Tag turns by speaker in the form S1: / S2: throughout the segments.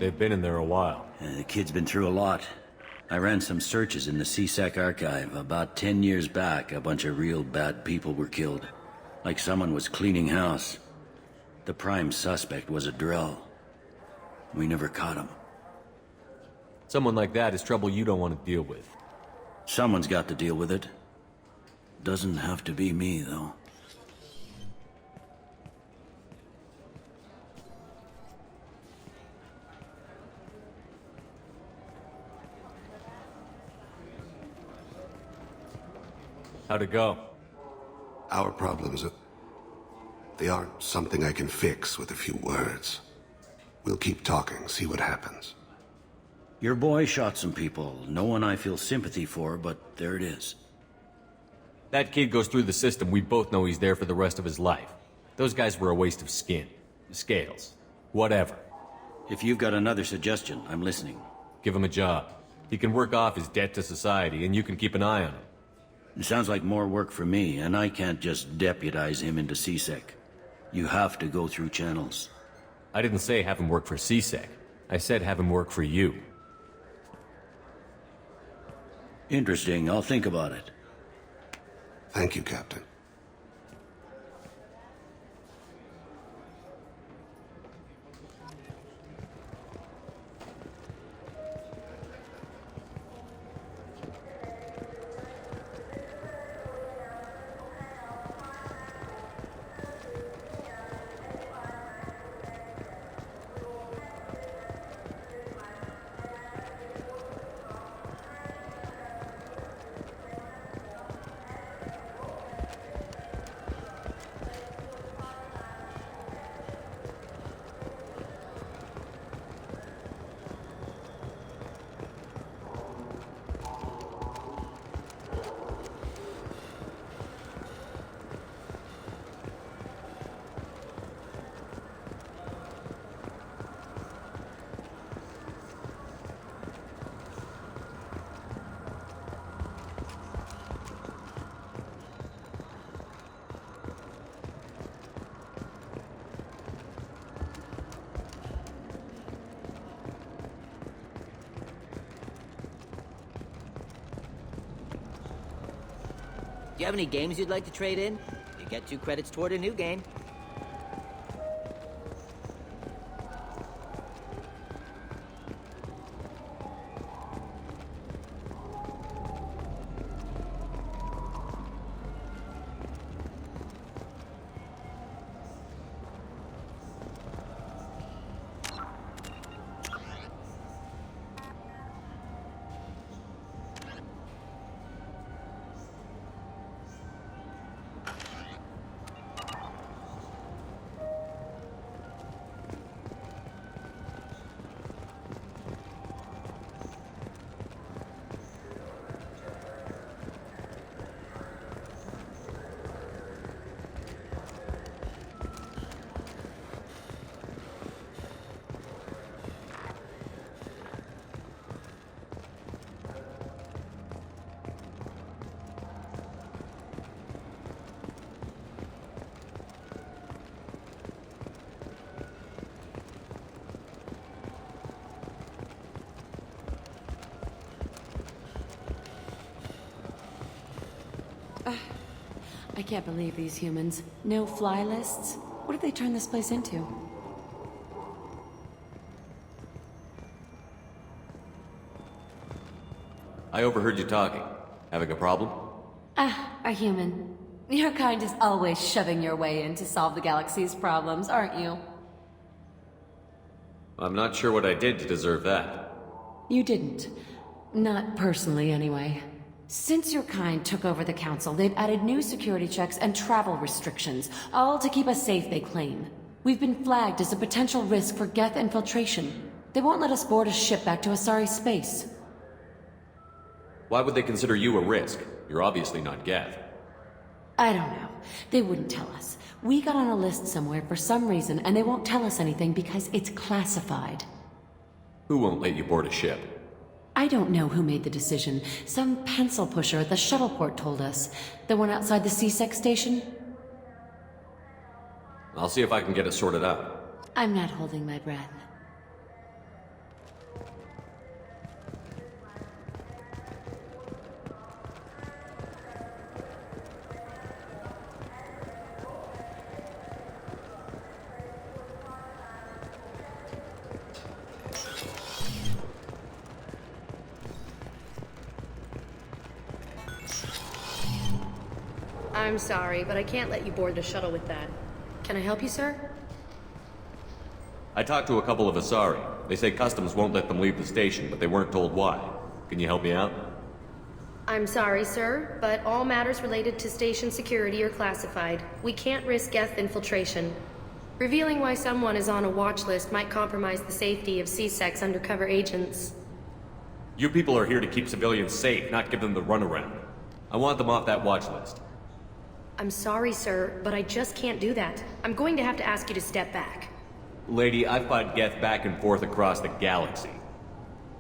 S1: They've been in there a while.
S2: The kid's been through a lot. I ran some searches in the CSEC archive. About 10 years back, a bunch of real bad people were killed. Like someone was cleaning house. The prime suspect was a drill. We never caught him.
S1: Someone like that is trouble you don't want to deal with.
S2: Someone's got to deal with it. Doesn't have to be me, though.
S1: How'd it go?
S3: Our problems they aren't something I can fix with a few words. We'll keep talking, see what happens.
S2: Your boy shot some people. No one I feel sympathy for, but there it is.
S1: That kid goes through the system. We both know he's there for the rest of his life. Those guys were a waste of skin. Scales. Whatever.
S2: If you've got another suggestion, I'm listening.
S1: Give him a job. He can work off his debt to society, and you can keep an eye on him.
S2: It sounds like more work for me, and I can't just deputize him into CSEC. You have to go through channels.
S1: I didn't say have him work for CSEC. I said have him work for you.
S2: Interesting. I'll think about it.
S3: Thank you, Captain.
S4: Do you have any games you'd like to trade in? You get 2 credits toward a new game.
S5: I can't believe these humans. No fly lists? What have they turned this place into?
S1: I overheard you talking. Having a problem?
S5: A human. Your kind is always shoving your way in to solve the galaxy's problems, aren't you?
S1: I'm not sure what I did to deserve that.
S5: You didn't. Not personally, anyway. Since your kind took over the Council, they've added new security checks and travel restrictions, all to keep us safe, they claim. We've been flagged as a potential risk for Geth infiltration. They won't let us board a ship back to Asari space.
S1: Why would they consider you a risk? You're obviously not Geth.
S5: I don't know. They wouldn't tell us. We got on a list somewhere for some reason, and they won't tell us anything because it's classified.
S1: Who won't let you board a ship?
S5: I don't know who made the decision. Some pencil pusher at the shuttleport told us. The one outside the CSEC station?
S1: I'll see if I can get it sorted out.
S5: I'm not holding my breath.
S6: I'm sorry, but I can't let you board the shuttle with that. Can I help you, sir?
S1: I talked to a couple of Asari. They say customs won't let them leave the station, but they weren't told why. Can you help me out?
S6: I'm sorry, sir, but all matters related to station security are classified. We can't risk Geth infiltration. Revealing why someone is on a watch list might compromise the safety of C-Sec's undercover agents.
S1: You people are here to keep civilians safe, not give them the runaround. I want them off that watch list.
S6: I'm sorry, sir, but I just can't do that. I'm going to have to ask you to step back.
S1: Lady, I fought Geth back and forth across the galaxy.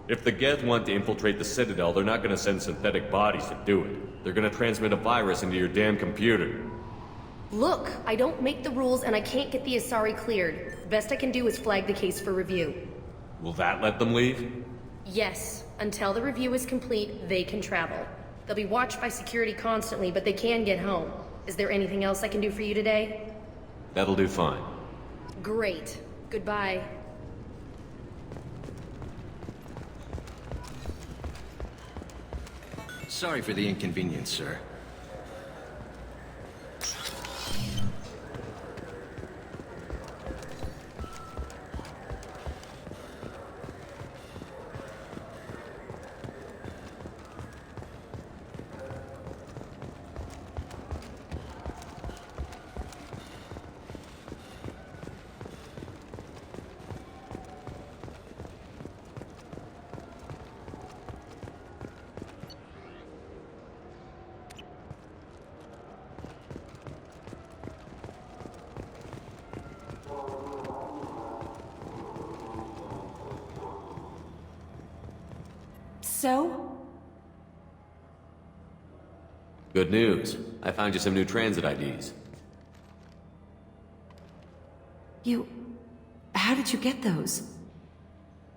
S1: If the Geth want to infiltrate the Citadel, they're not gonna send synthetic bodies to do it. They're gonna transmit a virus into your damn computer.
S6: Look, I don't make the rules and I can't get the Asari cleared. The best I can do is flag the case for review.
S1: Will that let them leave?
S6: Yes, until the review is complete, they can travel. They'll be watched by security constantly, but they can get home. Is there anything else I can do for you today?
S1: That'll do fine.
S6: Great. Goodbye.
S7: Sorry for the inconvenience, sir.
S5: So?
S1: Good news. I found you some new transit IDs.
S5: How did you get those?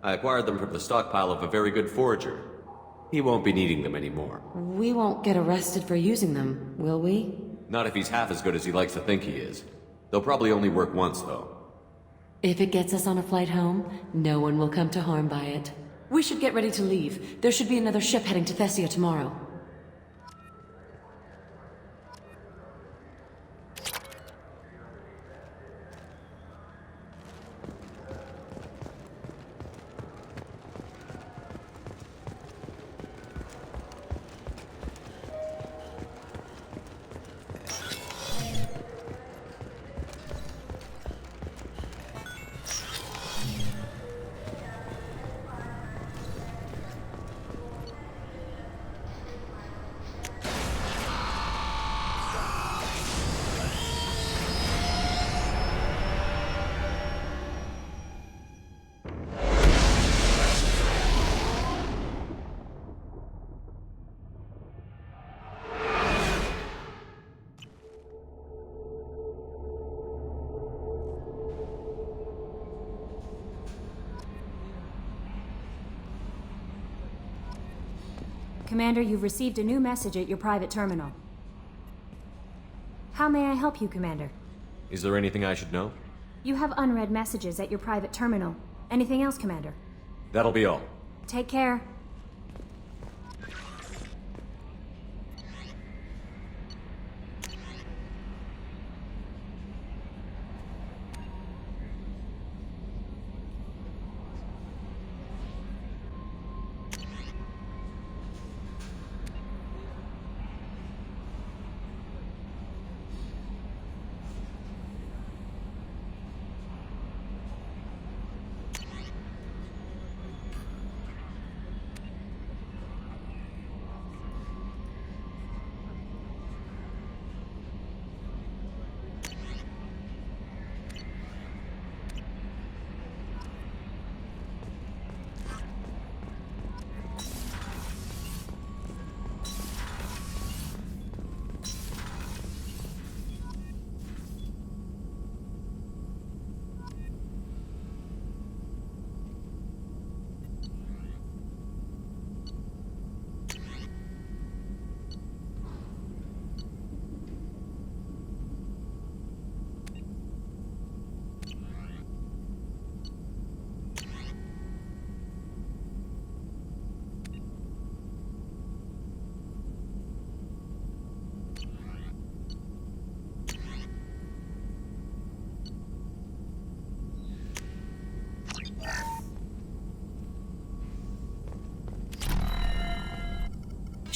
S1: I acquired them from the stockpile of a very good forager. He won't be needing them anymore.
S5: We won't get arrested for using them, will we?
S1: Not if he's half as good as he likes to think he is. They'll probably only work once, though.
S5: If it gets us on a flight home, no one will come to harm by it. We should get ready to leave. There should be another ship heading to Thessia tomorrow.
S8: Commander, you've received a new message at your private terminal. How may I help you, Commander?
S1: Is there anything I should know?
S8: You have unread messages at your private terminal. Anything else, Commander?
S1: That'll be all.
S8: Take care.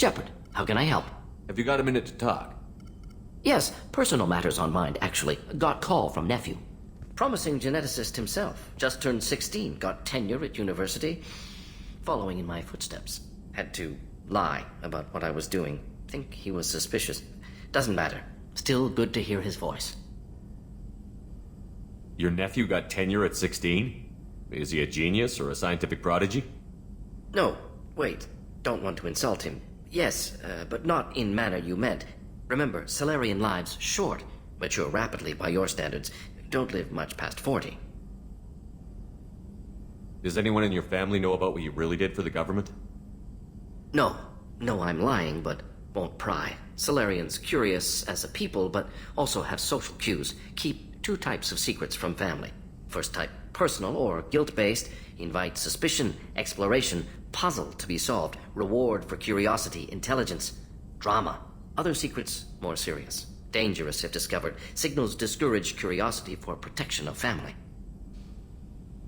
S9: Shepard, how can I help?
S1: Have you got a minute to talk?
S9: Yes, personal matters on mind, actually. Got call from nephew. Promising geneticist himself. Just turned 16, got tenure at university. Following in my footsteps. Had to lie about what I was doing. Think he was suspicious. Doesn't matter. Still good to hear his voice.
S1: Your nephew got tenure at 16? Is he a genius or a scientific prodigy?
S9: No, wait. Don't want to insult him. Yes, but not in manner you meant. Remember, Salarian lives short. Mature rapidly by your standards. Don't live much past 40.
S1: Does anyone in your family know about what you really did for the government?
S9: No. No, I'm lying, but won't pry. Salarians curious as a people, but also have social cues. Keep two types of secrets from family. First type, personal or guilt-based. Invite suspicion, exploration, puzzle to be solved, reward for curiosity, intelligence, drama. Other secrets, more serious. Dangerous if discovered. Signals discourage curiosity for protection of family.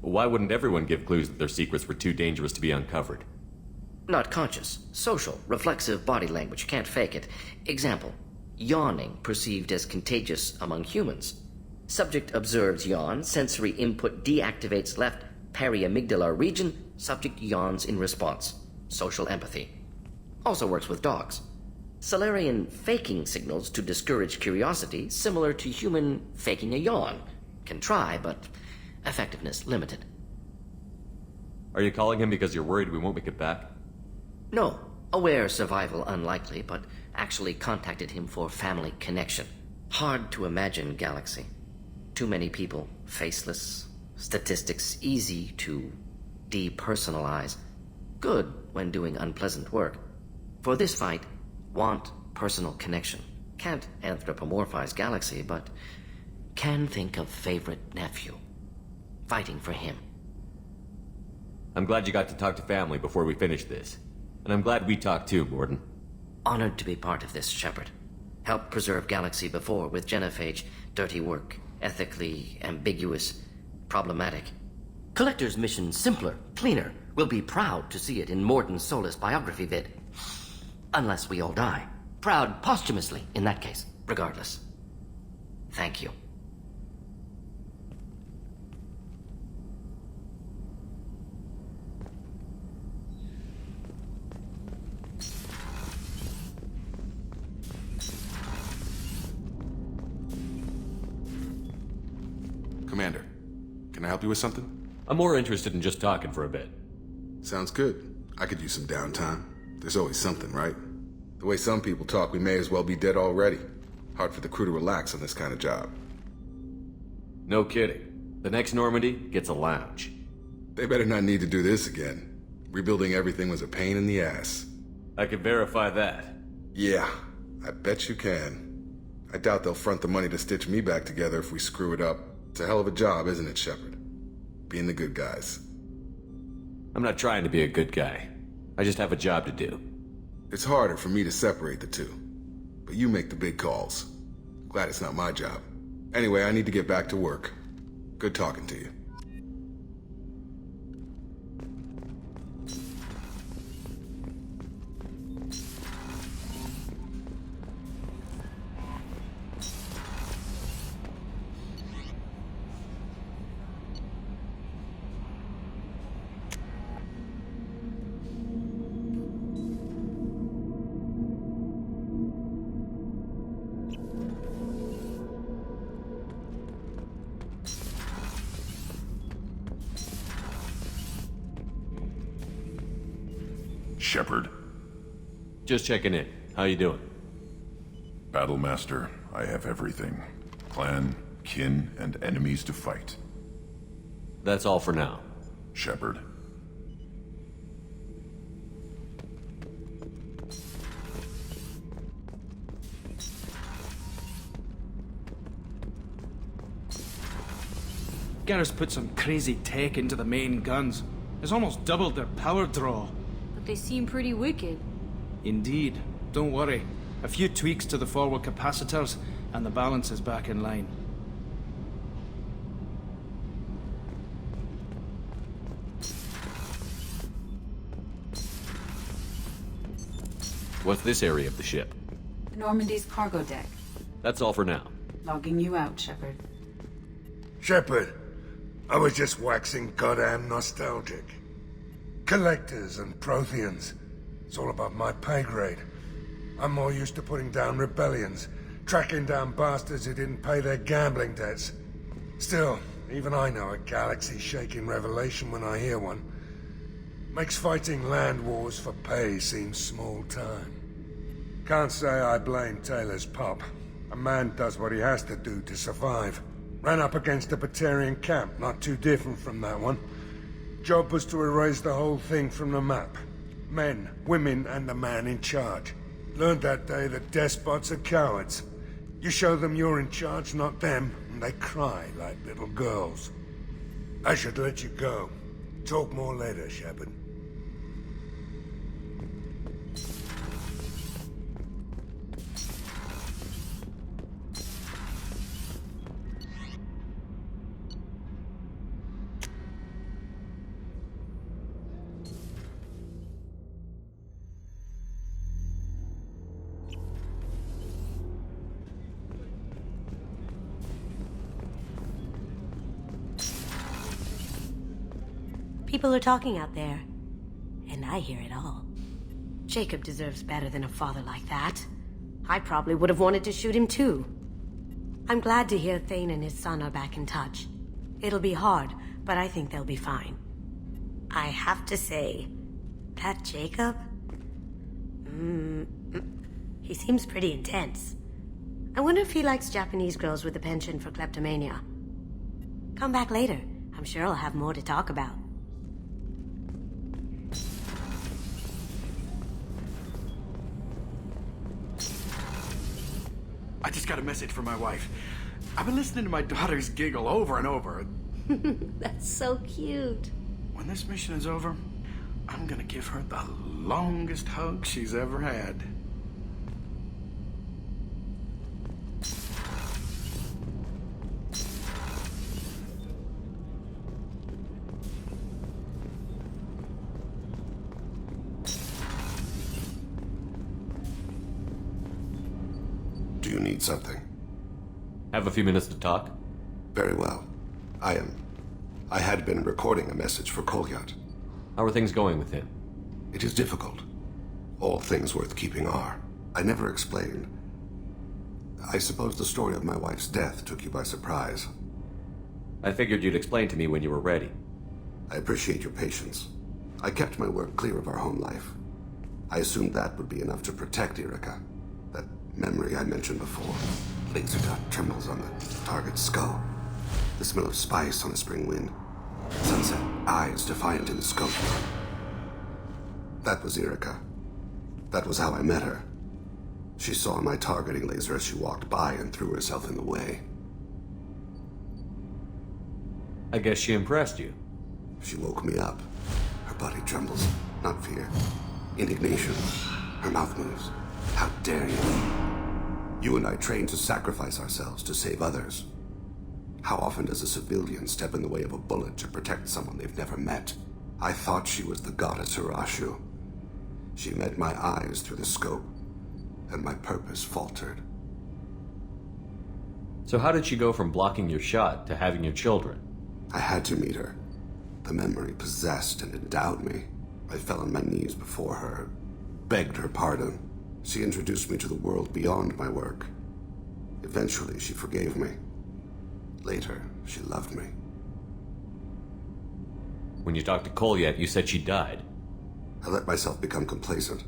S1: Why wouldn't everyone give clues that their secrets were too dangerous to be uncovered?
S9: Not conscious. Social, reflexive body language. Can't fake it. Example. Yawning perceived as contagious among humans. Subject observes yawn. Sensory input deactivates left periamygdalar region. Subject yawns in response. Social empathy. Also works with dogs. Salarian faking signals to discourage curiosity, similar to human faking a yawn. Can try, but effectiveness limited.
S1: Are you calling him because you're worried we won't make it back?
S9: No. Aware survival unlikely, but actually contacted him for family connection. Hard to imagine galaxy. Too many people, faceless. Statistics easy to depersonalize. Good when doing unpleasant work. For this fight, want personal connection. Can't anthropomorphize galaxy, but can think of favorite nephew. Fighting for him.
S1: I'm glad you got to talk to family before we finish this. And I'm glad we talked too, Gordon.
S9: Honored to be part of this, Shepard. Helped preserve galaxy before with genophage. Dirty work. Ethically ambiguous. Problematic. Collector's mission simpler, cleaner. We'll be proud to see it in Morden Solis biography vid. Unless we all die. Proud posthumously, in that case. Regardless. Thank you.
S10: Commander, can I help you with something?
S1: I'm more interested in just talking for a bit.
S10: Sounds good. I could use some downtime. There's always something, right? The way some people talk, we may as well be dead already. Hard for the crew to relax on this kind of job.
S1: No kidding. The next Normandy gets a lounge.
S10: They better not need to do this again. Rebuilding everything was a pain in the ass.
S1: I can verify that.
S10: Yeah, I bet you can. I doubt they'll front the money to stitch me back together if we screw it up. It's a hell of a job, isn't it, Shepard? Being the good guys.
S1: I'm not trying to be a good guy. I just have a job to do.
S10: It's harder for me to separate the two. But you make the big calls. Glad it's not my job. Anyway, I need to get back to work. Good talking to you.
S11: Shepard.
S1: Just checking in. How you doing?
S11: Battlemaster, I have everything. Clan, kin, and enemies to fight.
S1: That's all for now.
S11: Shepard.
S12: Garrus put some crazy tech into the main guns. It's almost doubled their power draw.
S13: But they seem pretty wicked.
S12: Indeed. Don't worry. A few tweaks to the forward capacitors, and the balance is back in line.
S1: What's this area of the ship?
S14: Normandy's cargo deck.
S1: That's all for now.
S14: Logging you out, Shepard.
S15: Shepard, I was just waxing goddamn nostalgic. Collectors and Protheans. It's all above my pay grade. I'm more used to putting down rebellions, tracking down bastards who didn't pay their gambling debts. Still, even I know a galaxy-shaking revelation when I hear one. Makes fighting land wars for pay seem small time. Can't say I blame Taylor's pop. A man does what he has to do to survive. Ran up against a Batarian camp, not too different from that one. Job was to erase the whole thing from the map. Men, women, and the man in charge. Learned that day that despots are cowards. You show them you're in charge, not them, and they cry like little girls. I should let you go. Talk more later, Shepard.
S16: People are talking out there, and I hear it all. Jacob deserves better than a father like that. I probably would have wanted to shoot him too. I'm glad to hear Thane and his son are back in touch. It'll be hard, but I think they'll be fine. I have to say, that Jacob? He seems pretty intense. I wonder if he likes Japanese girls with a penchant for kleptomania. Come back later. I'm sure I'll have more to talk about.
S17: I just got a message from my wife. I've been listening to my daughters giggle over and over.
S16: That's so cute.
S17: When this mission is over, I'm gonna give her the longest hug she's ever had.
S3: Do you need something?
S1: Have a few minutes to talk?
S3: Very well. I had been recording a message for Kolyat.
S1: How are things going with him?
S3: It is difficult. All things worth keeping are. I never explained. I suppose the story of my wife's death took you by surprise.
S1: I figured you'd explain to me when you were ready.
S3: I appreciate your patience. I kept my work clear of our home life. I assumed that would be enough to protect Erica. That memory I mentioned before. Laser dot trembles on the target's skull. The smell of spice on a spring wind. Sunset eyes defiant in the scope. That was Erica. That was how I met her. She saw my targeting laser as she walked by and threw herself in the way.
S1: I guess she impressed you.
S3: She woke me up. Her body trembles. Not fear. Indignation. Her mouth moves. How dare you? You and I trained to sacrifice ourselves to save others. How often does a civilian step in the way of a bullet to protect someone they've never met? I thought she was the goddess Hirashu. She met my eyes through the scope, and my purpose faltered.
S1: So how did she go from blocking your shot to having your children?
S3: I had to meet her. The memory possessed and endowed me. I fell on my knees before her, begged her pardon. She introduced me to the world beyond my work. Eventually, she forgave me. Later, she loved me.
S1: When you talked to Kolyat, you said she died.
S3: I let myself become complacent.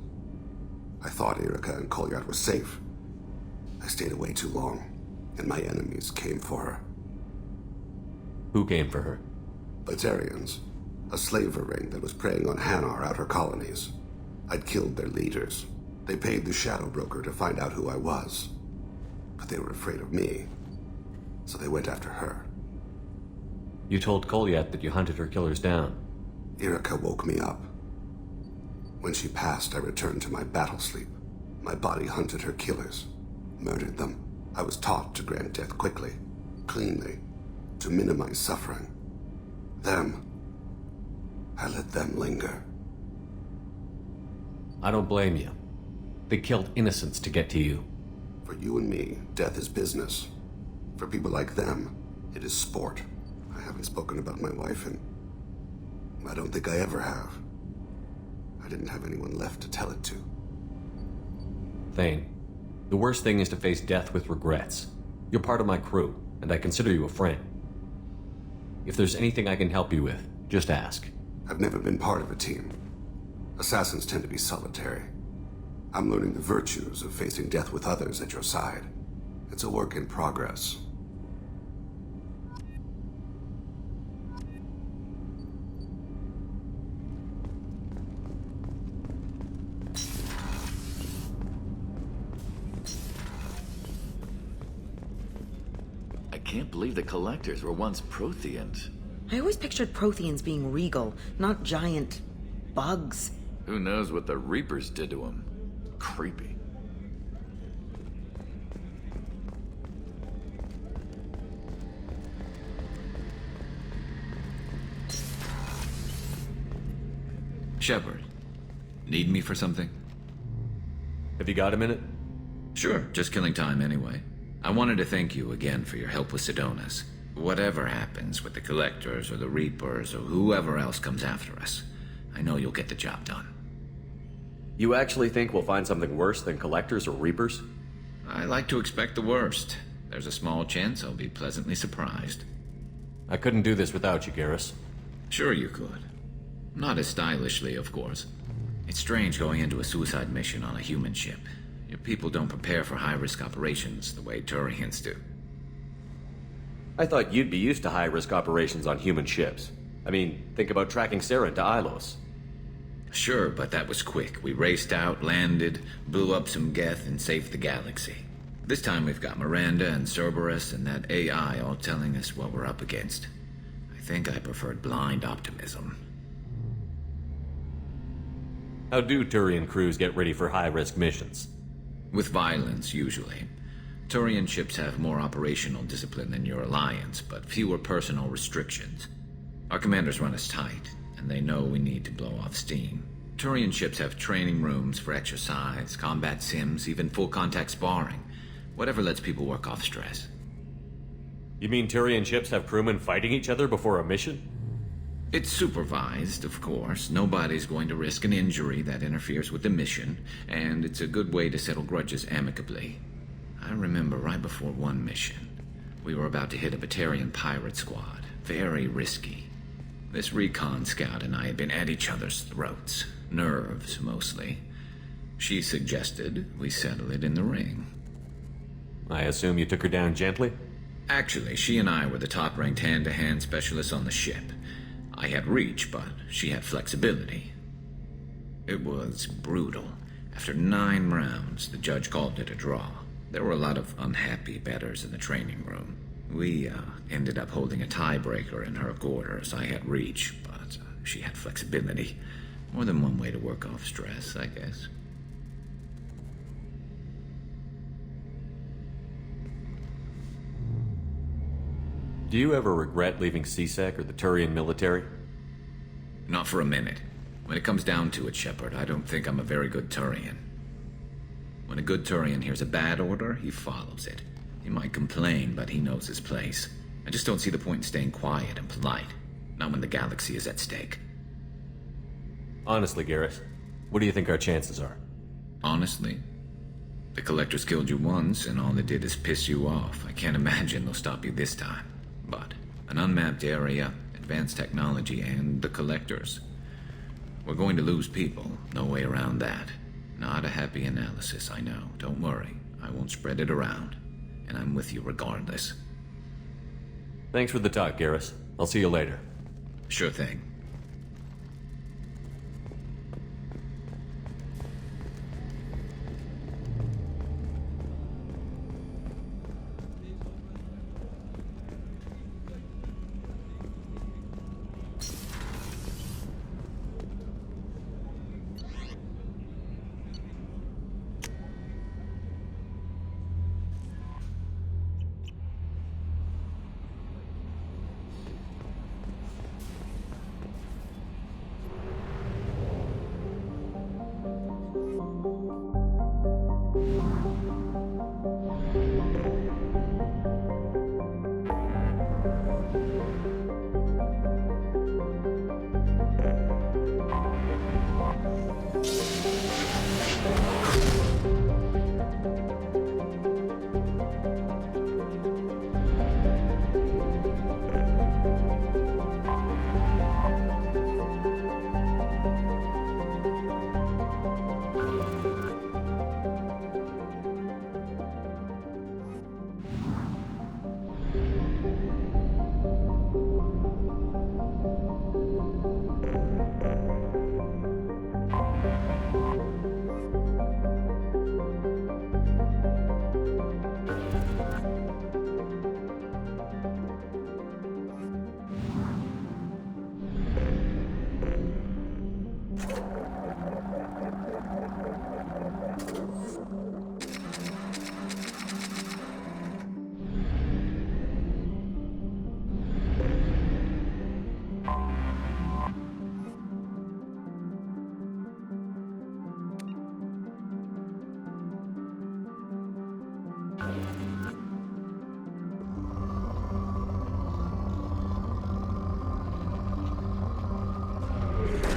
S3: I thought Erica and Kolyat were safe. I stayed away too long, and my enemies came for her.
S1: Who came for her?
S3: Batarians. A slaver ring that was preying on Hanar outer colonies. I'd killed their leaders. They paid the shadow broker to find out who I was. But they were afraid of me, so they went after her.
S1: You told Kolyat that you hunted her killers down.
S3: Erica woke me up. When she passed, I returned to my battle sleep. My body hunted her killers, murdered them. I was taught to grant death quickly, cleanly, to minimize suffering. I let them linger.
S1: I don't blame you. They killed innocents to get to you.
S3: For you and me, death is business. For people like them, it is sport. I haven't spoken about my wife, and I don't think I ever have. I didn't have anyone left to tell it to.
S1: Thane, the worst thing is to face death with regrets. You're part of my crew, and I consider you a friend. If there's anything I can help you with, just ask.
S3: I've never been part of a team. Assassins tend to be solitary. I'm learning the virtues of facing death with others at your side. It's a work in progress.
S18: I can't believe the Collectors were once Protheans.
S19: I always pictured Protheans being regal, not giant bugs.
S18: Who knows what the Reapers did to them? Creepy.
S20: Shepard, need me for something?
S1: Have you got a minute?
S20: Sure, just killing time anyway. I wanted to thank you again for your help with Sidonis. Whatever happens with the Collectors or the Reapers or whoever else comes after us, I know you'll get the job done.
S1: You actually think we'll find something worse than Collectors or Reapers?
S20: I like to expect the worst. There's a small chance I'll be pleasantly surprised.
S1: I couldn't do this without you, Garrus.
S20: Sure you could. Not as stylishly, of course. It's strange going into a suicide mission on a human ship. Your people don't prepare for high-risk operations the way Turians do.
S1: I thought you'd be used to high-risk operations on human ships. I mean, think about tracking Sarah to Ilos.
S20: Sure, but that was quick. We raced out, landed, blew up some Geth, and saved the galaxy. This time we've got Miranda and Cerberus and that AI all telling us what we're up against. I think I preferred blind optimism.
S1: How do Turian crews get ready for high-risk missions?
S20: With violence, usually. Turian ships have more operational discipline than your alliance, but fewer personal restrictions. Our commanders run us tight, and they know we need to blow off steam. Turian ships have training rooms for exercise, combat sims, even full-contact sparring. Whatever lets people work off stress.
S1: You mean Turian ships have crewmen fighting each other before a mission?
S20: It's supervised, of course. Nobody's going to risk an injury that interferes with the mission, and it's a good way to settle grudges amicably. I remember right before one mission, we were about to hit a Batarian pirate squad. Very risky. This recon scout and I had been at each other's throats. Nerves, mostly. She suggested we settle it in the ring.
S1: I assume you took her down gently?
S20: Actually, she and I were the top-ranked hand-to-hand specialists on the ship. I had reach, but she had flexibility. It was brutal. After 9 rounds, the judge called it a draw. There were a lot of unhappy bettors in the training room. We ended up holding a tiebreaker in her quarters. I had reach, but she had flexibility. More than one way to work off stress, I guess.
S1: Do you ever regret leaving CSEC or the Turian military?
S20: Not for a minute. When it comes down to it, Shepard, I don't think I'm a very good Turian. When a good Turian hears a bad order, he follows it. He might complain, but he knows his place. I just don't see the point in staying quiet and polite. Not when the galaxy is at stake.
S1: Honestly, Garrus, what do you think our chances are?
S20: Honestly? The Collectors killed you once, and all they did is piss you off. I can't imagine they'll stop you this time. But an unmapped area, advanced technology, and the Collectors. We're going to lose people. No way around that. Not a happy analysis, I know. Don't worry. I won't spread it around. And I'm with you regardless.
S1: Thanks for the talk, Garrus. I'll see you later.
S20: Sure thing.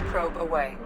S14: Probe away.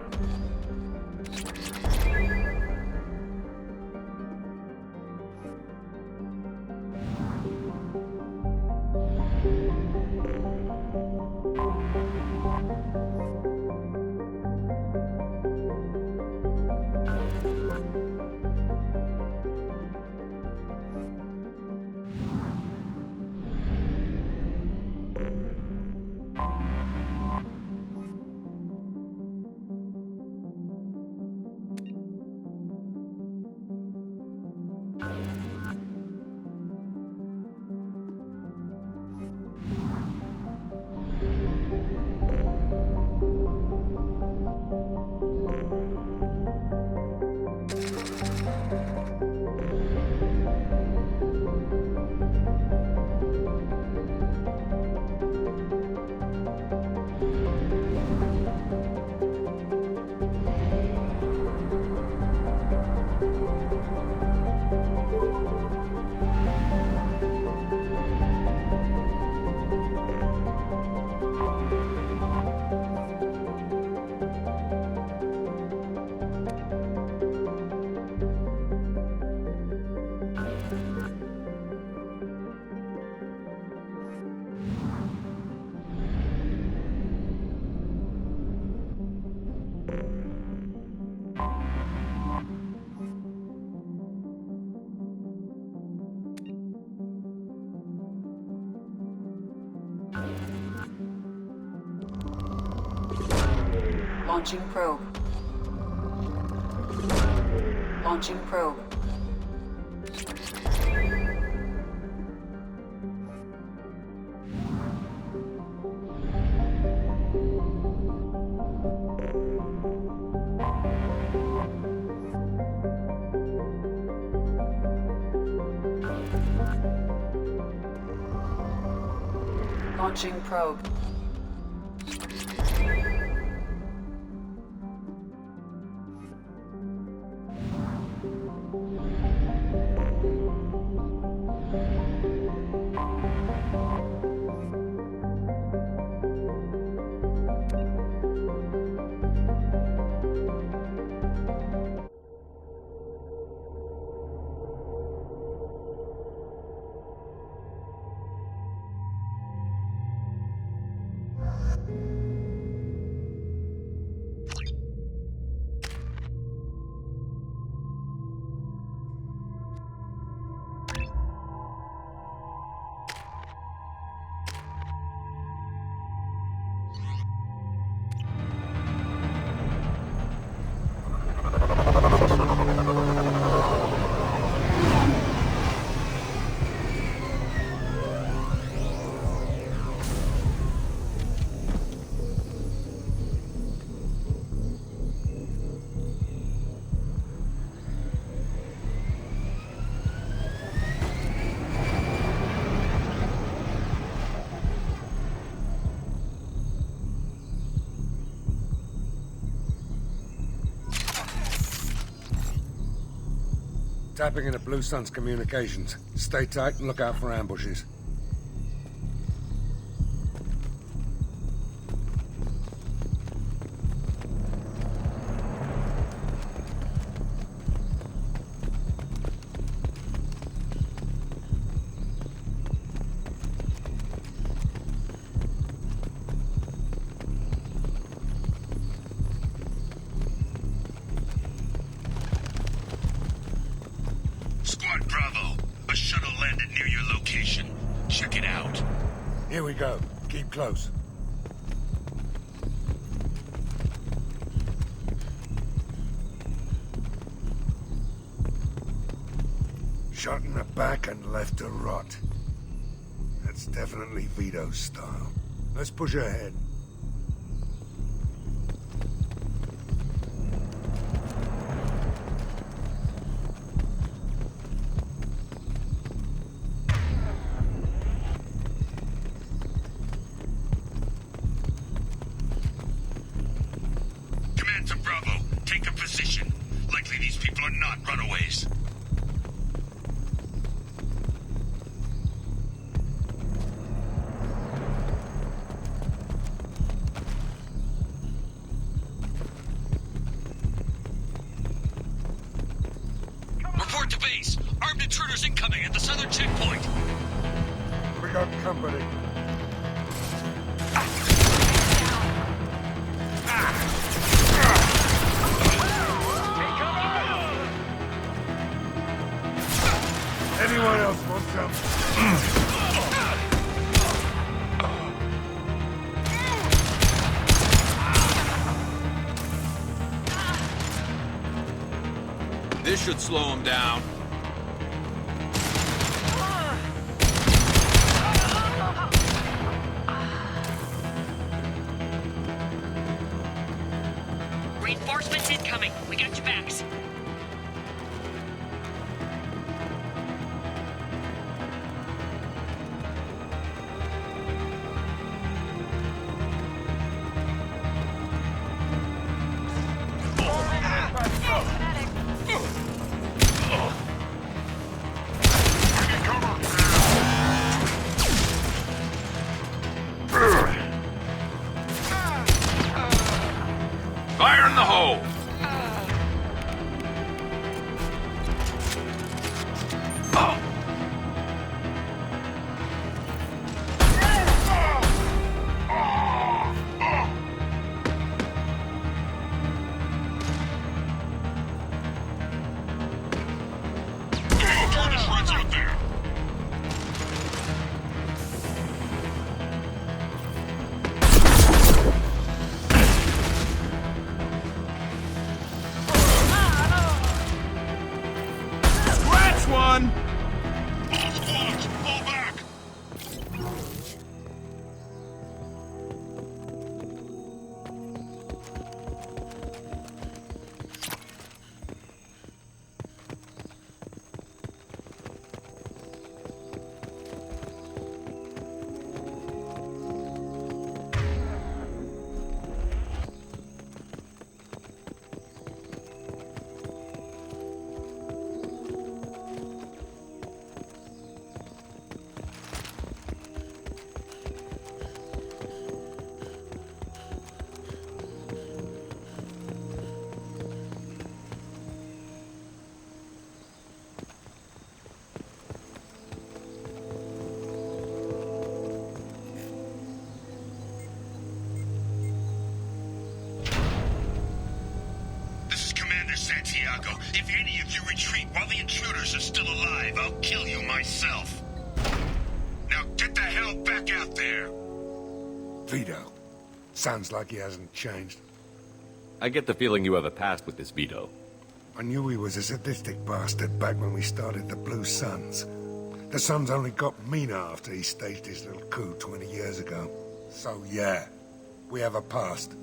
S14: Launching probe. Launching probe. Launching probe.
S15: Tapping into Blue Sun's communications. Stay tight and look out for ambushes.
S21: Squad Bravo, a shuttle landed near your location. Check it out.
S15: Here we go. Keep close. Shot in the back and left to rot. That's definitely Vito's style. Let's push ahead.
S21: Command to Bravo, take a position. Likely these people are not runaways. Intruders incoming at the southern checkpoint.
S15: We got company. Anyone else want some?
S2: This should slow him down.
S22: Reinforcements incoming. We got your backs.
S2: Fire in the hole! One!
S21: Santiago, if any of you retreat while the intruders are still alive, I'll kill you myself. Now get the hell back out there!
S15: Vito. Sounds like he hasn't changed.
S1: I get the feeling you have a past with this Vito.
S15: I knew he was a sadistic bastard back when we started the Blue Suns. The Suns only got meaner after he staged his little coup 20 years ago. So yeah, we have a past.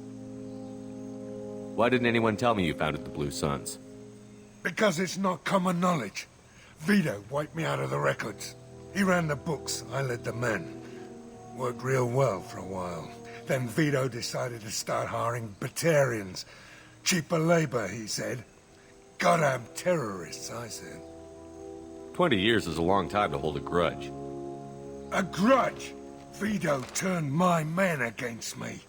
S1: Why didn't anyone tell me you founded the Blue Suns?
S15: Because it's not common knowledge. Vito wiped me out of the records. He ran the books, I led the men. Worked real well for a while. Then Vito decided to start hiring Batarians. Cheaper labor, he said. Goddamn terrorists, I said.
S1: 20 years is a long time to hold a grudge.
S15: A grudge? Vito turned my men against me.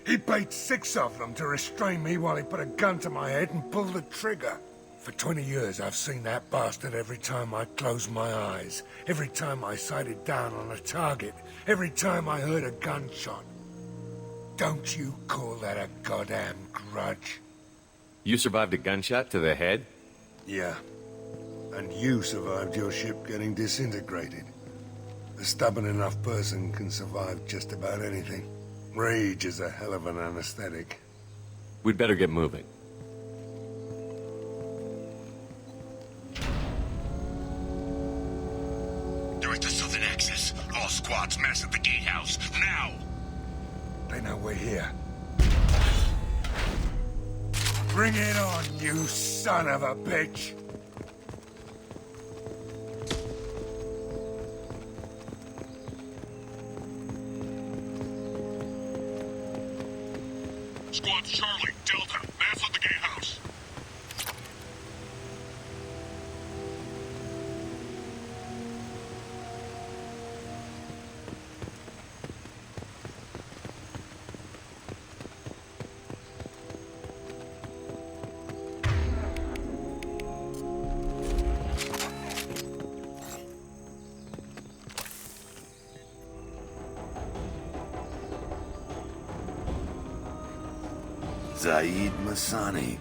S15: He paid 6 of them to restrain me while he put a gun to my head and pulled the trigger. For 20 years, I've seen that bastard every time I closed my eyes, every time I sighted down on a target, every time I heard a gunshot. Don't you call that a goddamn grudge?
S1: You survived a gunshot to the head?
S15: Yeah. And you survived your ship getting disintegrated. A stubborn enough person can survive just about anything. Rage is a hell of an anesthetic.
S1: We'd better get moving.
S21: They're at the southern access. All squads mass at the gatehouse. Now!
S15: They know we're here. Bring it on, you son of a bitch!
S21: Squad Charlie, Delta, mass at the gatehouse.
S4: Saeed Masani,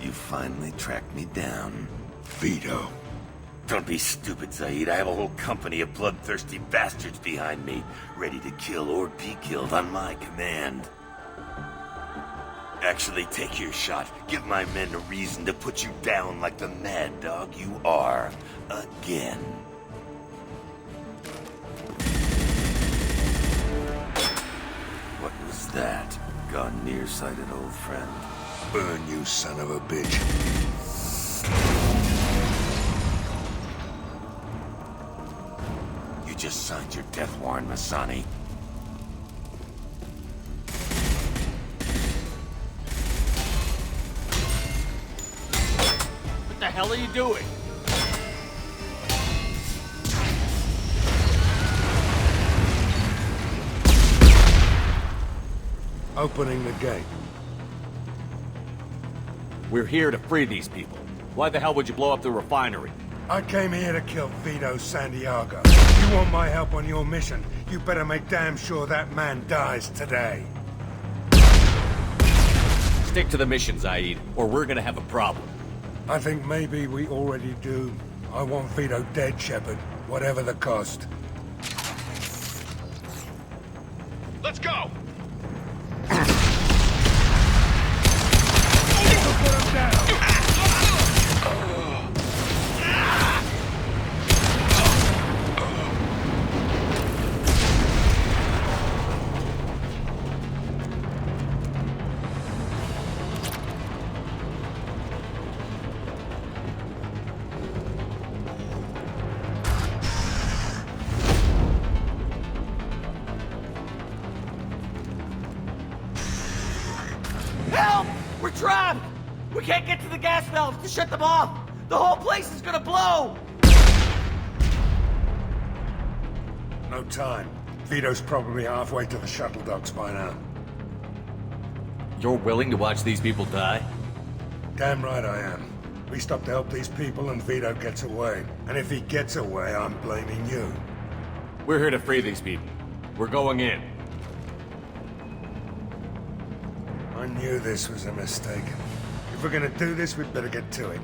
S4: you finally tracked me down.
S15: Vito.
S4: Don't be stupid, Saeed. I have a whole company of bloodthirsty bastards behind me, ready to kill or be killed on my command. Actually, take your shot. Give my men a reason to put you down like the mad dog you are. Again. What was that? Gone nearsighted, old friend.
S15: Burn, you son of a bitch.
S4: You just signed your death warrant, Masani.
S6: What the hell are you doing?
S15: Opening the gate.
S1: We're here to free these people. Why the hell would you blow up the refinery?
S15: I came here to kill Vito Santiago. You want my help on your mission, you better make damn sure that man dies today.
S1: Stick to the mission, Zaid, or we're gonna have a problem.
S15: I think maybe we already do. I want Vito dead, Shepard, whatever the cost.
S2: Let's go!
S15: Put him down!
S6: Help! We're trapped! We can't get to the gas valves to shut them off! The whole place is gonna blow!
S15: No time. Vito's probably halfway to the shuttle docks by now.
S1: You're willing to watch these people die?
S15: Damn right I am. We stop to help these people and Vito gets away. And if he gets away, I'm blaming you.
S1: We're here to free these people. We're going in.
S15: I knew this was a mistake. If we're gonna do this, we'd better get to it.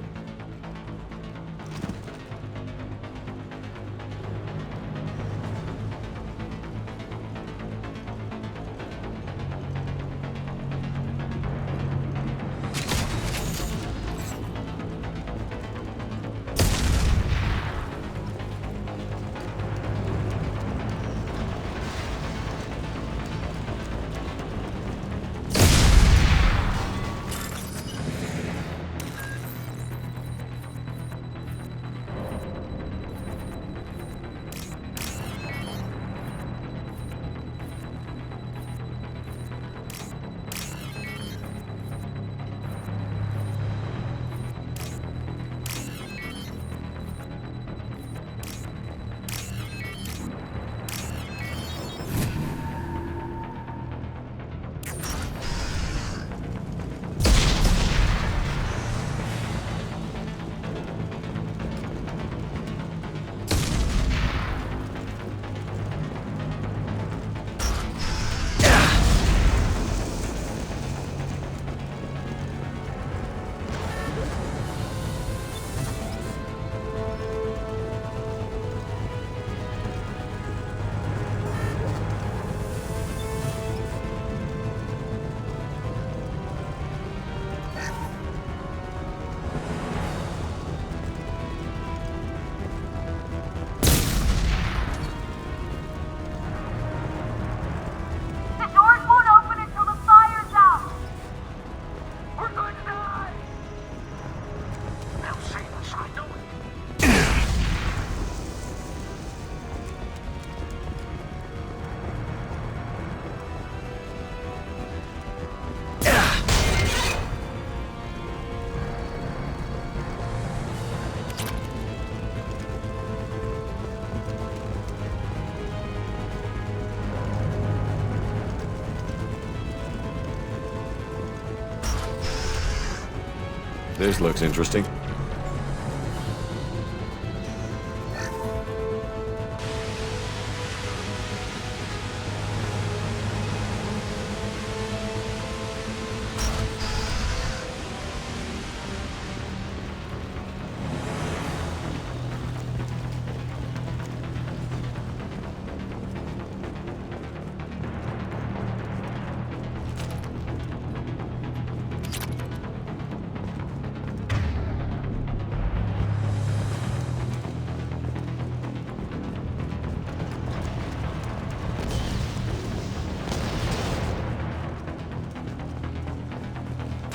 S1: This looks interesting.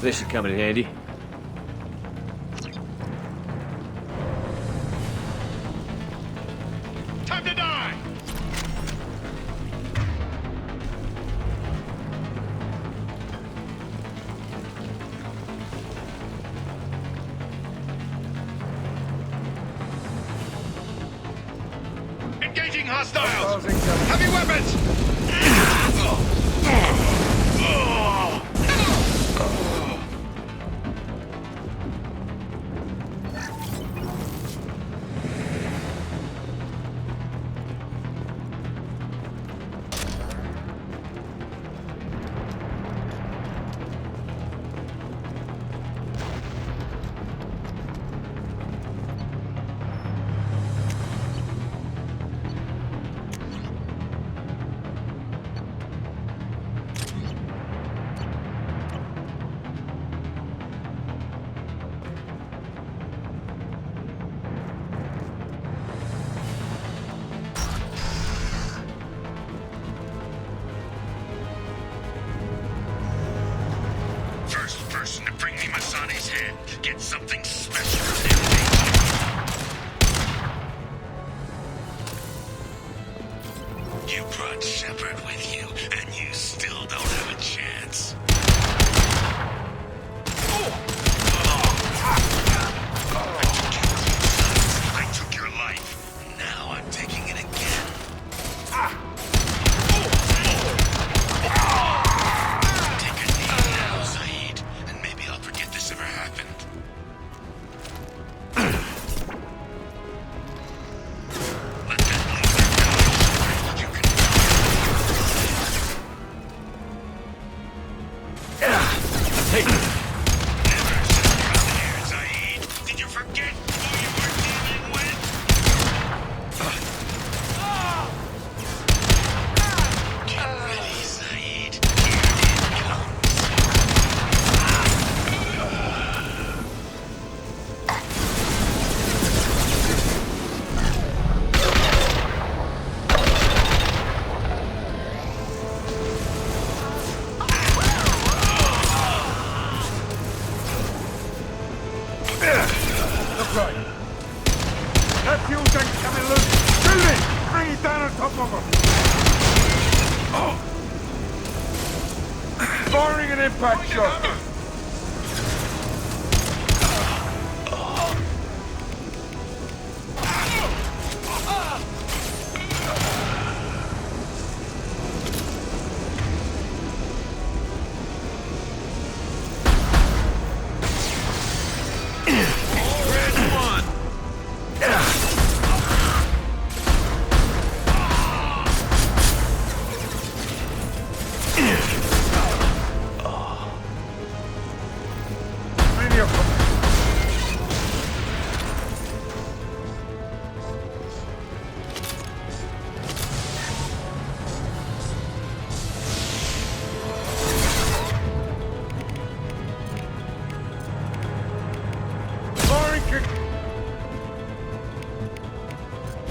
S5: This should come in handy.
S2: Time to die! Engaging hostiles! Heavy weapons!
S21: First person to bring me Masani's head gets something special. You brought Shepard with you, and you still don't have a chance. I took your life. Now I'm taking it again. Take a knee now, Zaid, and maybe I'll forget this ever happened. Let that leave you can
S5: Hey!
S21: never should come here, Zaid. Did you forget who you were dealing with? Get ready, Zaid. Here it comes.
S15: Look right. That fuel tank's coming loose. Shoot it! Bring it down on top of him. Firing an impact shot. Plenty of them. Firing kick.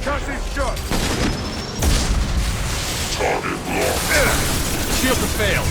S15: Chassis shot.
S11: Target locked.
S5: Shield to fail.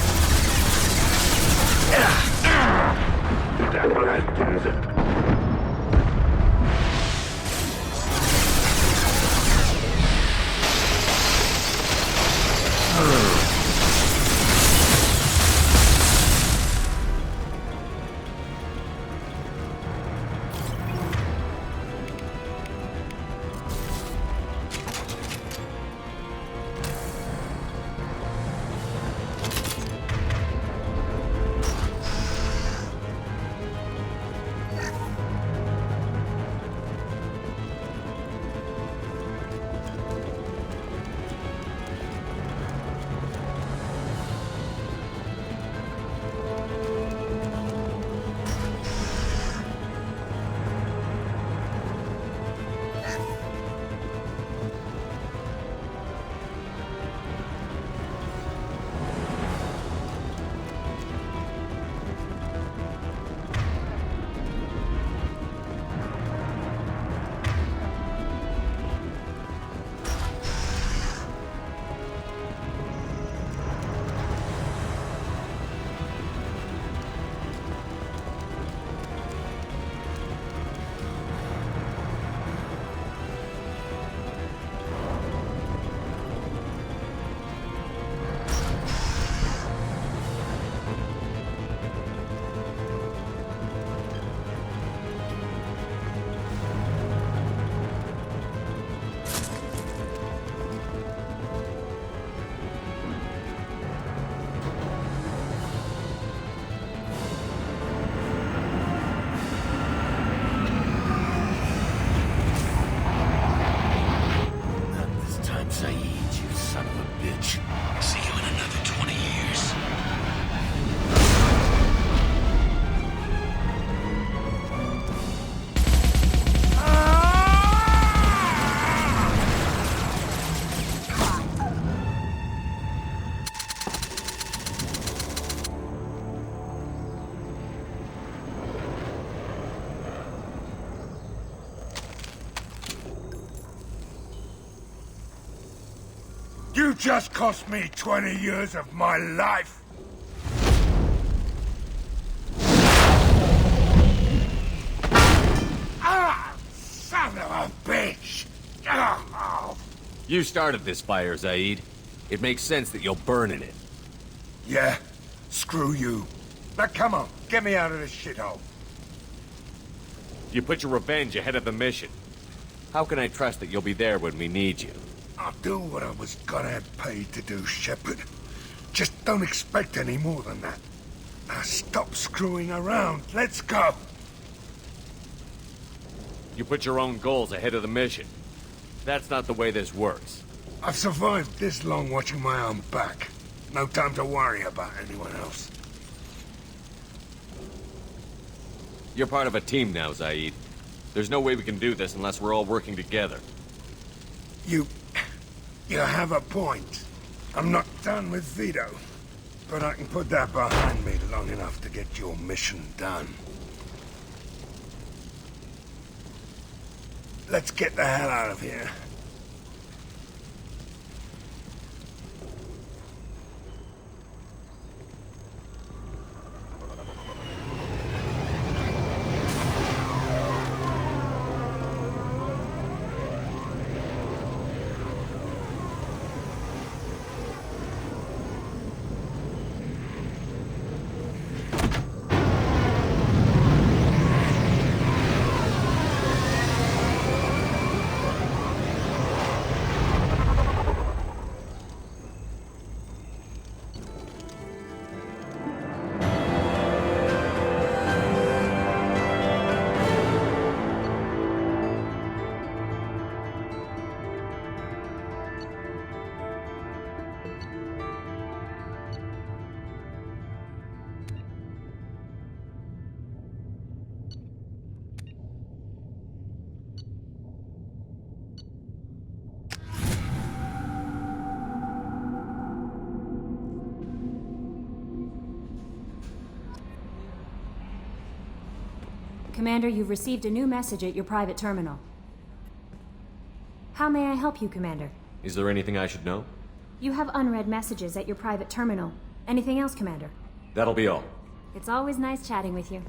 S15: You just cost me 20 years of my life. Ah, son of a bitch! Oh.
S1: You started this fire, Zaid. It makes sense that you'll burn in it.
S15: Yeah? Screw you. Now come on, get me out of this shithole.
S1: You put your revenge ahead of the mission. How can I trust that you'll be there when we need you?
S15: I'll do what I was goddamn paid to do, Shepard. Just don't expect any more than that. Now stop screwing around. Let's go.
S1: You put your own goals ahead of the mission. That's not the way this works.
S15: I've survived this long watching my own back. No time to worry about anyone else.
S1: You're part of a team now, Zaid. There's no way we can do this unless we're all working together.
S15: You have a point. I'm not done with Vito, but I can put that behind me long enough to get your mission done. Let's get the hell out of here.
S7: Commander, you've received a new message at your private terminal. How may I help you, Commander?
S1: Is there anything I should know?
S7: You have unread messages at your private terminal. Anything else, Commander?
S1: That'll be all.
S7: It's always nice chatting with you.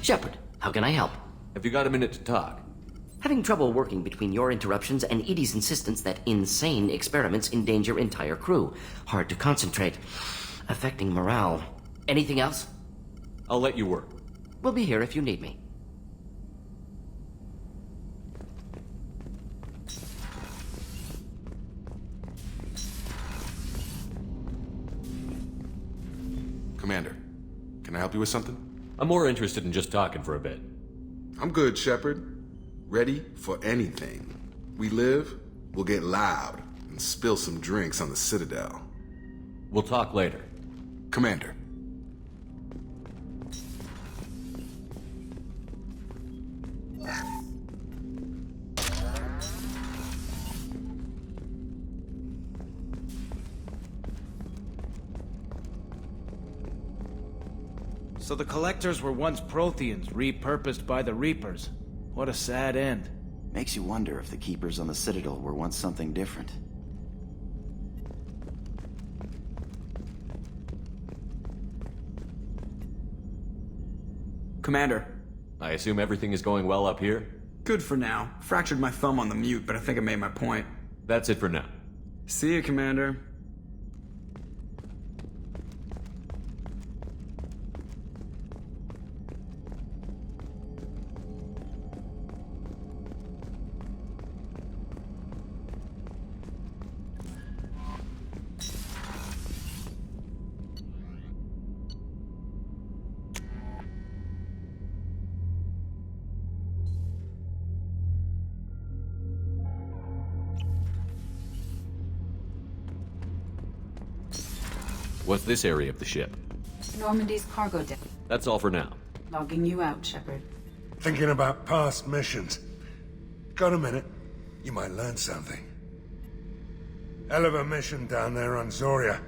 S8: Shepard, how can I help?
S1: Have you got a minute to talk?
S8: Having trouble working between your interruptions and Edie's insistence that insane experiments endanger entire crew. Hard to concentrate. Affecting morale. Anything else?
S1: I'll let you work.
S8: We'll be here if you need me.
S10: Commander, can I help you with something?
S1: I'm more interested in just talking for a bit.
S10: I'm good, Shepard. Ready for anything. We live, we'll get loud, and spill some drinks on the Citadel.
S1: We'll talk later.
S10: Commander.
S12: So the Collectors were once Protheans, repurposed by the Reapers. What a sad end.
S9: Makes you wonder if the Keepers on the Citadel were once something different.
S23: Commander.
S1: I assume everything is going well up here?
S23: Good for now. Fractured my thumb on the mute, but I think I made my point.
S1: That's it for now.
S23: See you, Commander.
S1: What's this area of the ship?
S14: Normandy's cargo deck.
S1: That's all for now.
S14: Logging you out, Shepard.
S15: Thinking about past missions. Got a minute? You might learn something. Hell of a mission down there on Zoria.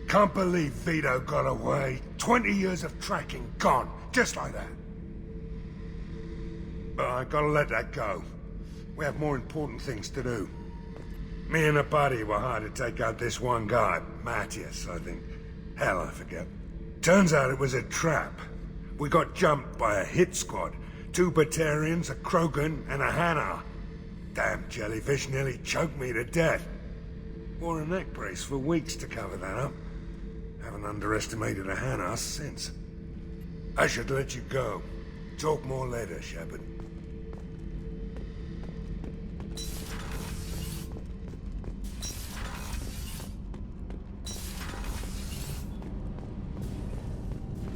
S15: Can't believe Vito got away. 20 years of tracking gone, just like that. But I gotta let that go. We have more important things to do. Me and a buddy were hired to take out this one guy, Matthias, I think. Hell, I forget. Turns out it was a trap. We got jumped by a hit squad. 2 Batarians, a Krogan, and a Hanar. Damn jellyfish nearly choked me to death. Wore a neck brace for weeks to cover that up. Haven't underestimated a Hanar since. I should let you go. Talk more later, Shepard.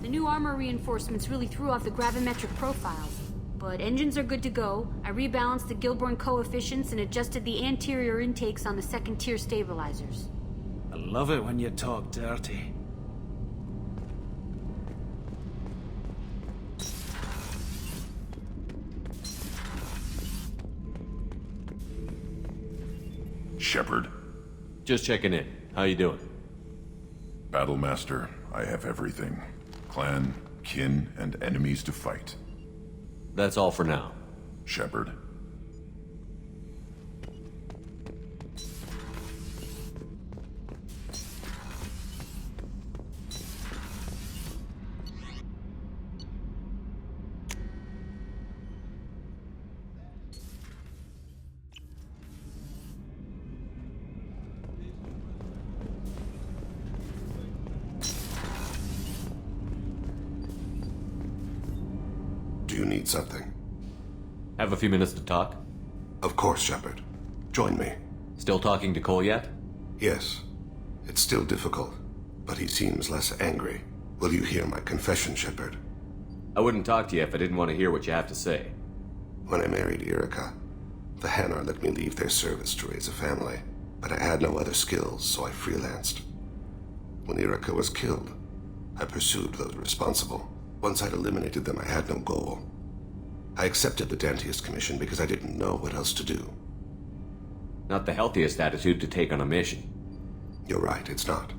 S7: The new armor reinforcements really threw off the gravimetric profiles. But engines are good to go. I rebalanced the Gilborn coefficients and adjusted the anterior intakes on the second-tier stabilizers.
S12: I love it when you talk dirty.
S11: Shepard.
S1: Just checking in. How you doing?
S11: Battlemaster, I have everything. Clan, kin, and enemies to fight.
S1: That's all for now.
S11: Shepard.
S3: Do you need something?
S1: Have a few minutes to talk?
S3: Of course, Shepard. Join me.
S1: Still talking to Cole yet?
S3: Yes. It's still difficult, but he seems less angry. Will you hear my confession, Shepard?
S1: I wouldn't talk to you if I didn't want to hear what you have to say.
S3: When I married Erica, the Hanar let me leave their service to raise a family, but I had no other skills, so I freelanced. When Erica was killed, I pursued those responsible. Once I'd eliminated them, I had no goal. I accepted the Dantiest commission because I didn't know what else to do.
S1: Not the healthiest attitude to take on a mission.
S3: You're right, it's not.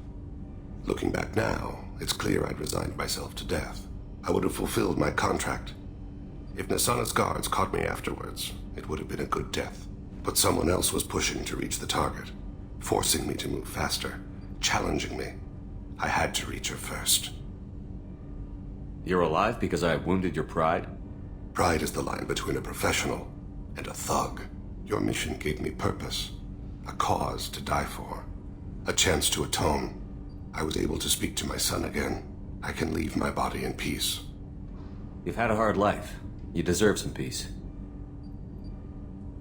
S3: Looking back now, it's clear I'd resigned myself to death. I would have fulfilled my contract. If Nasana's guards caught me afterwards, it would have been a good death. But someone else was pushing to reach the target, forcing me to move faster, challenging me. I had to reach her first.
S1: You're alive because I wounded your pride?
S3: Pride is the line between a professional and a thug. Your mission gave me purpose, a cause to die for, a chance to atone. I was able to speak to my son again. I can leave my body in peace.
S1: You've had a hard life. You deserve some peace.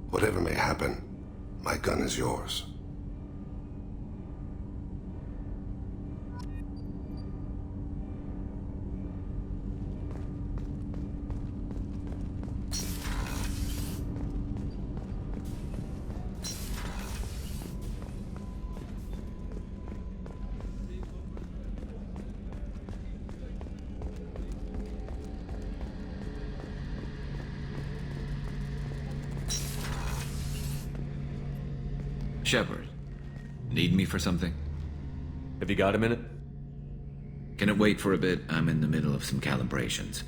S3: Whatever may happen, my gun is yours.
S20: Shepard, need me for something?
S1: Have you got a minute?
S20: Can it wait for a bit? I'm in the middle of some calibrations.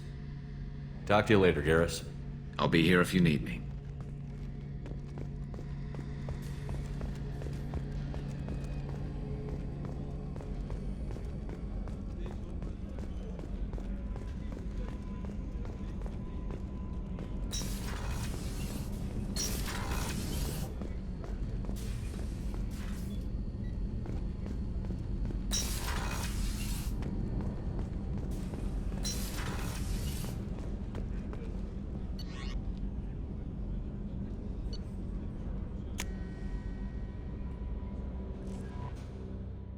S1: Talk to you later, Garrus.
S20: I'll be here if you need me.